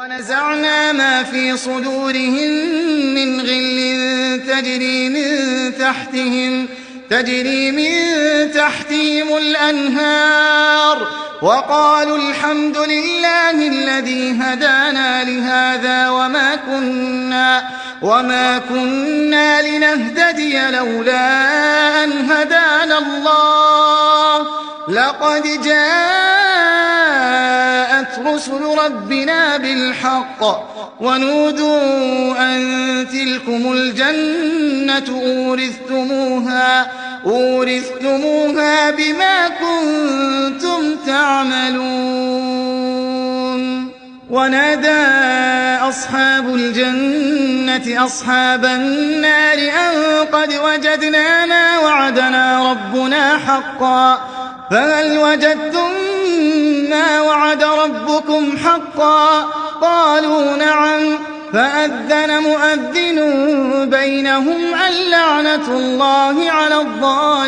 ونزعنا ما في صدورهم من غل تجري من تحتهم الأنهار وقالوا الحمد لله الذي هدانا لهذا وما كنا لنهتدي لولا أن هدانا الله لقد جاءت رسل ربنا بالحق ونودوا أن تلكم الجنة أورثتموها بما كنتم تعملون. ونادى أصحاب الجنة أصحاب النار أن قد وجدنا ما وعدنا ربنا حقا فهل وجدتم ما وعد ربكم حقا قالوا نعم فأذن مؤذن بينهم اللعنة الله على الظالمين.